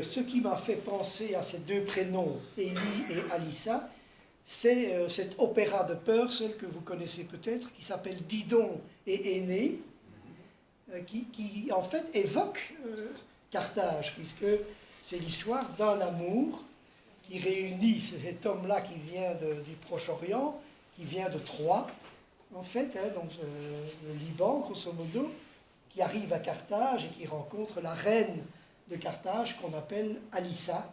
Ce qui m'a fait penser à ces deux prénoms, Élie et Alissa, c'est cet opéra de Purcell que vous connaissez peut-être, qui s'appelle Didon et Énée, qui en fait évoque Carthage, puisque c'est l'histoire d'un amour qui réunit cet homme-là qui vient du Proche-Orient, qui vient de Troie, en fait, donc le Liban, grosso modo, qui arrive à Carthage et qui rencontre la reine de Carthage qu'on appelle Alissa,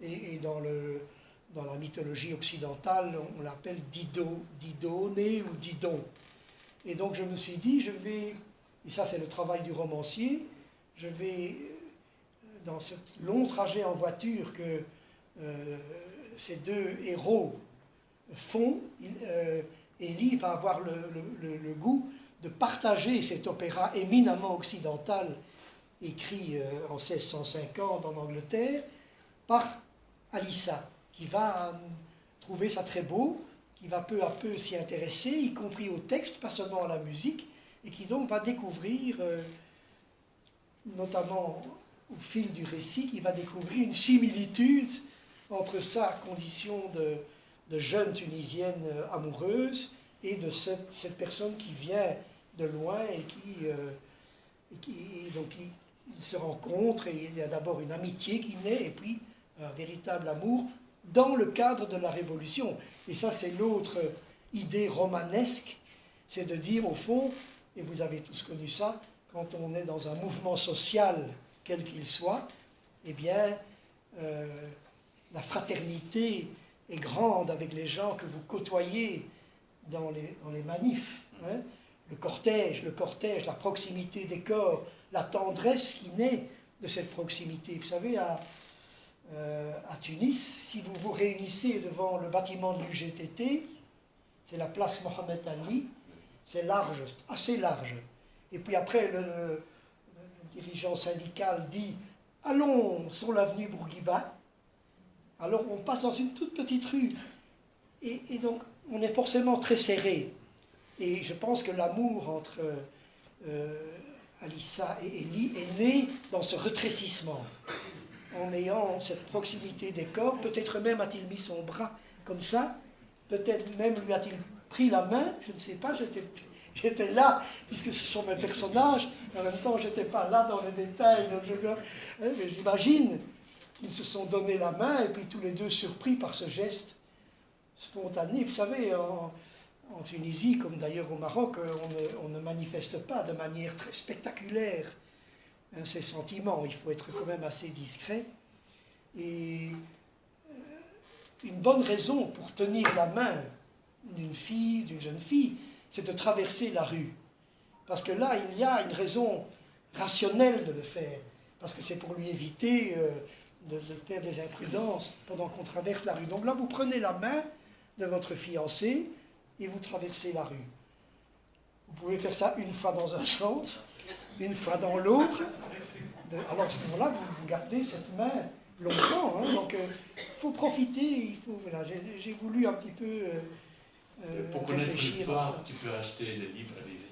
et dans la mythologie occidentale, on l'appelle Didonée ou Didon. Et donc je me suis dit, et ça c'est le travail du romancier, je vais, dans ce long trajet en voiture que ces deux héros font, Élie va avoir le goût de partager cet opéra éminemment occidental écrit en 1650 en Angleterre par Alissa, qui va trouver ça très beau, qui va peu à peu s'y intéresser, y compris au texte, pas seulement à la musique, et qui donc va découvrir, notamment au fil du récit, qui va découvrir une similitude entre sa condition de jeune Tunisienne amoureuse et de cette personne qui vient de loin et qui se rencontrent, et il y a d'abord une amitié qui naît, et puis un véritable amour dans le cadre de la Révolution. Et ça, c'est l'autre idée romanesque, c'est de dire au fond, et vous avez tous connu ça, quand on est dans un mouvement social, quel qu'il soit, eh bien, la fraternité est grande avec les gens que vous côtoyez dans les manifs. Hein. Le cortège, la proximité des corps, la tendresse qui naît de cette proximité. Vous savez, à Tunis, si vous vous réunissez devant le bâtiment de l'UGTT, c'est la place Mohamed Ali, c'est large, assez large. Et puis après, le dirigeant syndical dit « Allons sur l'avenue Bourguiba ». Alors on passe dans une toute petite rue. Et donc on est forcément très serré. Et je pense que l'amour entre Alissa et Élie est né dans ce rétrécissement. En ayant cette proximité des corps, peut-être même a-t-il mis son bras comme ça, peut-être même lui a-t-il pris la main, je ne sais pas, j'étais là, puisque ce sont mes personnages, en même temps je n'étais pas là dans les détails, donc mais j'imagine qu'ils se sont donné la main, et puis tous les deux surpris par ce geste spontané. Vous savez, en Tunisie, comme d'ailleurs au Maroc, on ne manifeste pas de manière très spectaculaire ces sentiments. Il faut être quand même assez discret. Et une bonne raison pour tenir la main d'une jeune fille, c'est de traverser la rue. Parce que là, il y a une raison rationnelle de le faire. Parce que c'est pour lui éviter de faire des imprudences pendant qu'on traverse la rue. Donc là, vous prenez la main de votre fiancé et vous traversez la rue. Vous pouvez faire ça une fois dans un sens, une fois dans l'autre. Alors à ce moment-là, vous gardez cette main longtemps. Hein, donc il faut profiter. Voilà, j'ai voulu un petit peu pour connaître l'histoire, tu peux acheter les livres des